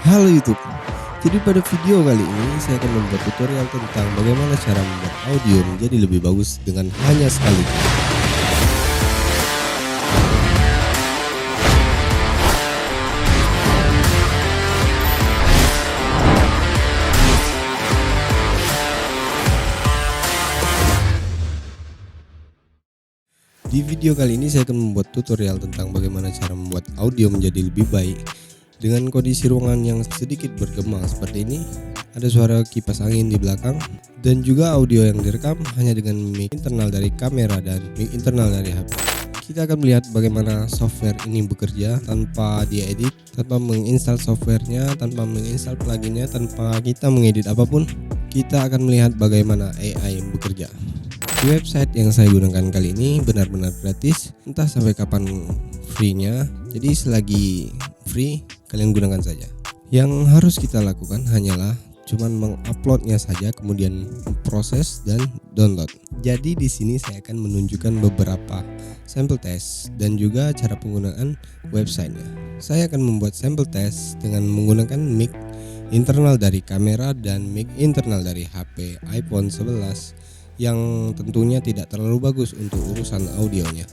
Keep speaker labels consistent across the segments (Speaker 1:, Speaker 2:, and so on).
Speaker 1: Halo YouTube. Jadi pada video kali ini saya akan membuat tutorial tentang bagaimana cara membuat audio menjadi lebih bagus dengan hanya sekali klik. Di video kali ini saya akan membuat tutorial tentang bagaimana cara membuat audio menjadi lebih baik dengan kondisi ruangan yang sedikit bergema seperti ini. Ada suara kipas angin di belakang dan juga audio yang direkam hanya dengan mic internal dari kamera dan mic internal dari HP. Kita akan melihat bagaimana software ini bekerja tanpa diedit, tanpa menginstal softwarenya, tanpa menginstal pluginnya, tanpa kita mengedit apapun. Kita akan melihat bagaimana AI bekerja. Di website yang saya gunakan kali ini benar-benar gratis, entah sampai kapan free-nya. Jadi selagi free kalian gunakan saja. Yang harus kita lakukan hanyalah cuman menguploadnya saja, kemudian proses dan download. Jadi di sini saya akan menunjukkan beberapa sampel test dan juga cara penggunaan websitenya. Saya akan membuat sampel test dengan menggunakan mic internal dari kamera dan mic internal dari HP iPhone 11 yang tentunya tidak terlalu bagus untuk urusan audionya.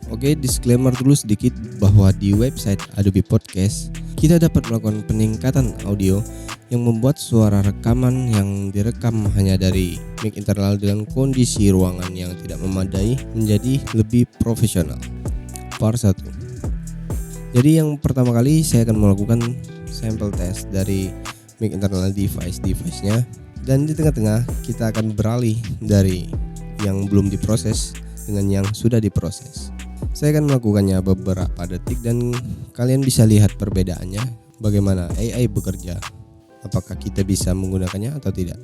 Speaker 1: Oke, disclaimer dulu sedikit bahwa di website Adobe Podcast kita dapat melakukan peningkatan audio yang membuat suara rekaman yang direkam hanya dari mic internal dengan kondisi ruangan yang tidak memadai menjadi lebih profesional. Part 1. Jadi yang pertama kali saya akan melakukan sampel test dari mic internal device-nya. Dan di tengah-tengah kita akan beralih dari yang belum diproses dengan yang sudah diproses. Saya akan melakukannya beberapa detik dan kalian bisa lihat perbedaannya, bagaimana AI bekerja. Apakah kita bisa menggunakannya atau tidak?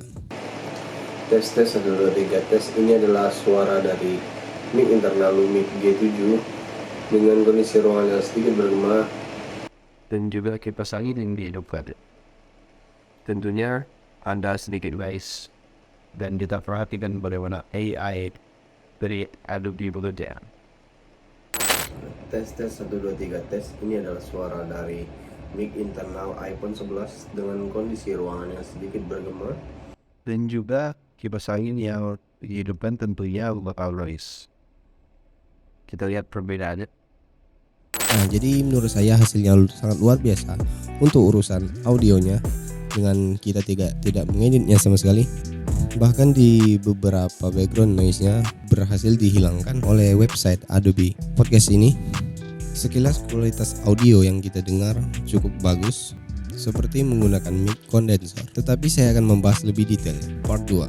Speaker 2: Tes 1, 2, 3 tes. Ini adalah suara dari mic internal Lumik G7 dengan kondisi ruangan yang sedikit bergema dan juga kipas angin yang dihidupkan. Tentunya Anda sedikit guys, dan kita perhatikan bagaimana AI dari Adobe bekerja. Tes 1, 2, 3 tes. Ini adalah suara dari mic internal iPhone 11 dengan kondisi ruangan yang sedikit bergema dan juga kipas angin yang dihidupkan tentunya bakal noise. Kita lihat perbedaannya.
Speaker 1: Nah, jadi menurut saya hasilnya sangat luar biasa untuk urusan audionya dengan kita tidak mengeditnya sama sekali. Bahkan di beberapa background noise-nya berhasil dihilangkan oleh website Adobe Podcast ini. Sekilas kualitas audio yang kita dengar cukup bagus, seperti menggunakan mic condenser. Tetapi saya akan membahas lebih detail part 2.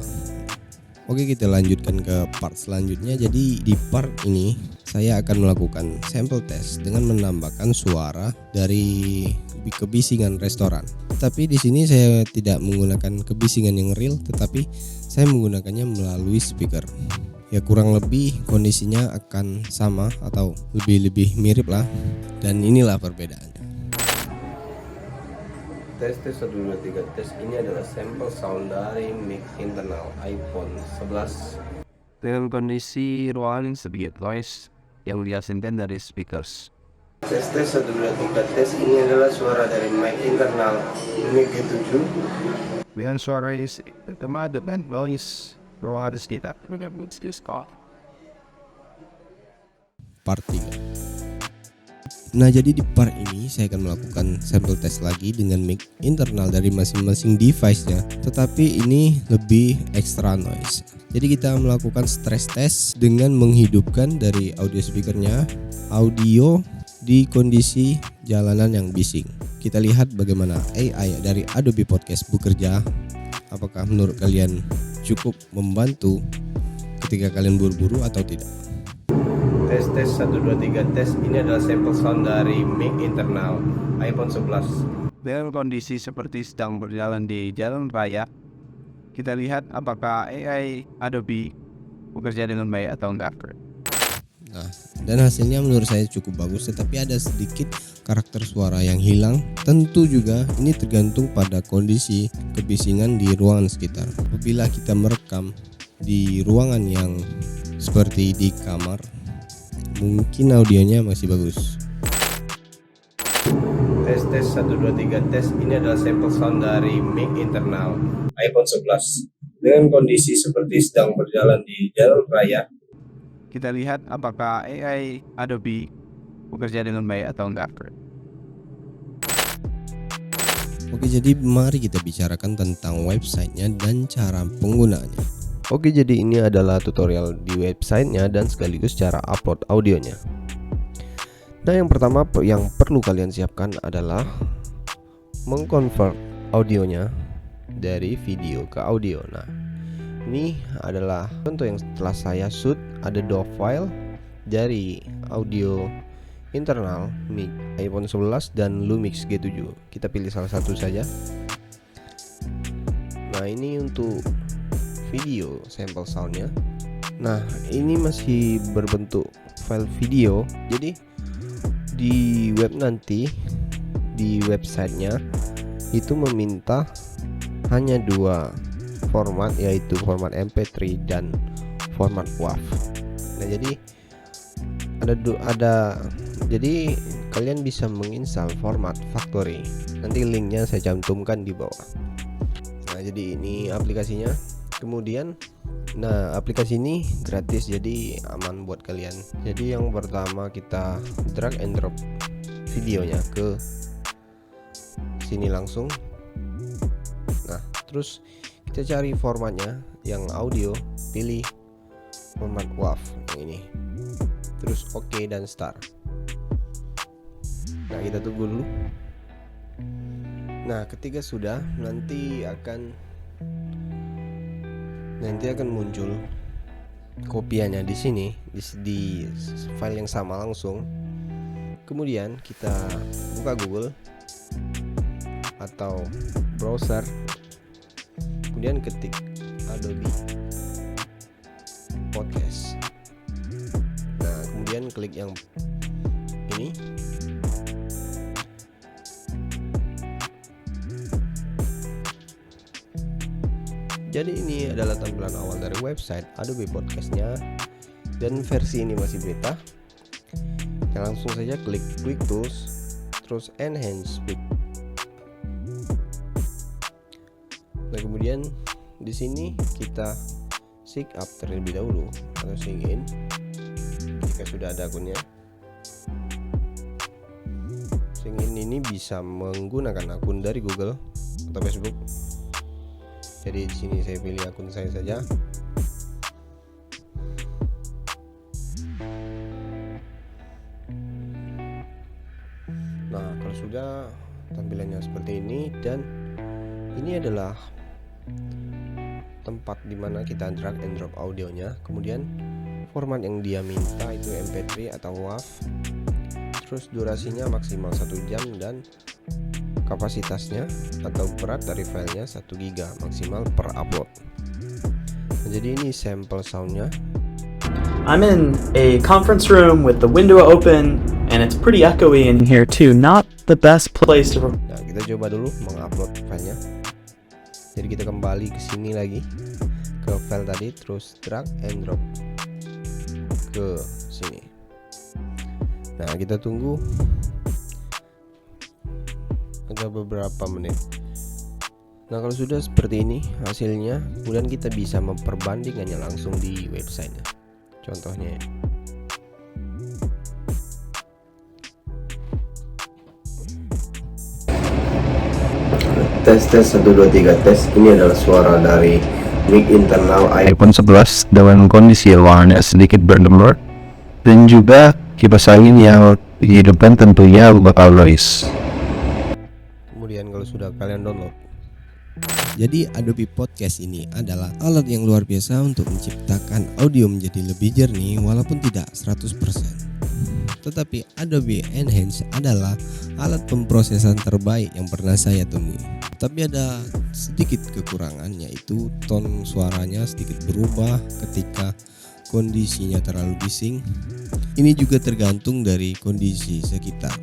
Speaker 1: Oke, kita lanjutkan ke part selanjutnya. Jadi di part ini saya akan melakukan sampel test dengan menambahkan suara dari kebisingan restoran. Tapi di sini saya tidak menggunakan kebisingan yang real, tetapi saya menggunakannya melalui speaker. Ya kurang lebih kondisinya akan sama atau lebih mirip lah. Dan inilah perbedaannya.
Speaker 2: Tes 1, 2, 3 tes. Ini adalah sampel sound dari mic internal iPhone 11 dengan kondisi ruangan sedikit noise yang dihasilkan dari speakers. Tes 1, 2, 3 tes. Ini adalah suara dari mic internal mic G7 dengan suara dengan noise ruangan sekitar.
Speaker 1: Part 3. Nah, jadi di part ini saya akan melakukan sampel test lagi dengan mic internal dari masing-masing device-nya, tetapi ini lebih extra noise. Jadi kita melakukan stress test dengan menghidupkan dari audio speakernya audio di kondisi jalanan yang bising. Kita lihat bagaimana AI dari Adobe Podcast bekerja. Apakah menurut kalian cukup membantu ketika kalian buru-buru atau tidak?
Speaker 2: Tes 1, 2, 3 tes. Ini adalah sampel sound dari mic internal iPhone 11 dengan kondisi seperti sedang berjalan di jalan raya. Kita lihat apakah AI Adobe bekerja dengan baik atau enggak.
Speaker 1: Nah, dan hasilnya menurut saya cukup bagus, tetapi ada sedikit karakter suara yang hilang. Tentu juga ini tergantung pada kondisi kebisingan di ruangan sekitar. Apabila kita merekam di ruangan yang seperti di kamar, mungkin audionya masih bagus.
Speaker 2: Tes
Speaker 1: tes 1 2 3 tes. Ini adalah sampel sound dari mic internal iPhone 11 dengan kondisi seperti sedang berjalan di jalan raya.
Speaker 2: Kita lihat apakah AI Adobe bekerja dengan baik atau enggak.
Speaker 1: Oke, jadi mari kita bicarakan tentang websitenya dan cara penggunaannya. Oke, jadi ini adalah tutorial di websitenya dan sekaligus cara upload audionya. Nah, yang pertama yang perlu kalian siapkan adalah mengkonvert audionya dari video ke audio. Nah, ini adalah contoh yang setelah saya shoot, ada dua file dari audio internal mic iPhone 11 dan Lumix G7. Kita pilih salah satu saja. Nah, ini untuk video sampel soundnya. Nah, ini masih berbentuk file video. Jadi di web nanti, di websitenya itu meminta hanya dua format, yaitu format MP3 dan format WAV. Nah, jadi kalian bisa menginstal format factory. Nanti linknya saya cantumkan di bawah. Nah, jadi ini aplikasinya. Kemudian, nah, aplikasi ini gratis, jadi aman buat kalian. Jadi yang pertama kita drag and drop videonya ke sini langsung. Nah, terus kita cari formatnya yang audio, pilih format WAV yang ini. Terus oke dan start. Nah, kita tunggu dulu. Nah, ketika sudah, nanti akan muncul kopiannya di sini di file yang sama langsung. Kemudian kita buka Google atau browser, kemudian ketik Adobe Podcast. Nah, kemudian klik yang ini. Jadi ini adalah tampilan awal dari website Adobe Podcast-nya, dan versi ini masih beta. Ya, langsung saja klik Quick Tools, terus Enhance Speed. Nah, kemudian di sini kita sign up terlebih dahulu atau sign in jika sudah ada akunnya. Sign in ini bisa menggunakan akun dari Google atau Facebook. Jadi di sini saya pilih akun saya saja. Nah, kalau sudah, tampilannya seperti ini, dan ini adalah tempat dimana kita drag and drop audionya. Kemudian format yang dia minta itu MP3 atau WAV. Terus durasinya maksimal 1 jam dan kapasitasnya atau berat dari filenya 1 GB maksimal per upload. Nah, jadi ini sampel soundnya.
Speaker 3: I'm in a conference room with the window open and it's pretty echoey in here too. Not the best place to record.
Speaker 1: Nah, kita coba dulu mengupload filenya. Jadi kita kembali ke sini lagi, ke file tadi, terus drag and drop ke sini. Nah, kita tunggu ada beberapa menit. Nah, kalau sudah seperti ini hasilnya, kemudian kita bisa memperbandingannya langsung di websitenya. Contohnya ya. Tes 1 2 3 tes. Ini adalah suara dari mic internal
Speaker 2: iPhone 11 dengan kondisi ruangannya sedikit bergembor, dan juga kipas angin yang di depan tentunya bakal noise.
Speaker 1: Kemudian kalau sudah kalian download, jadi Adobe Podcast ini adalah alat yang luar biasa untuk menciptakan audio menjadi lebih jernih walaupun tidak 100%. Tetapi Adobe Enhance adalah alat pemrosesan terbaik yang pernah saya temui. Tapi ada sedikit kekurangan, yaitu tone suaranya sedikit berubah ketika kondisinya terlalu bising. Ini juga tergantung dari kondisi sekitar.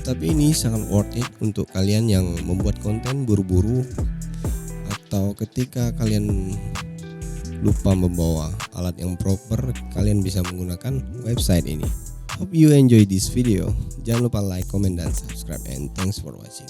Speaker 1: Tapi ini sangat worth it untuk kalian yang membuat konten buru-buru atau ketika kalian lupa membawa alat yang proper, kalian bisa menggunakan website ini. Hope you enjoy this video. Jangan lupa like, comment, dan subscribe, and thanks for watching.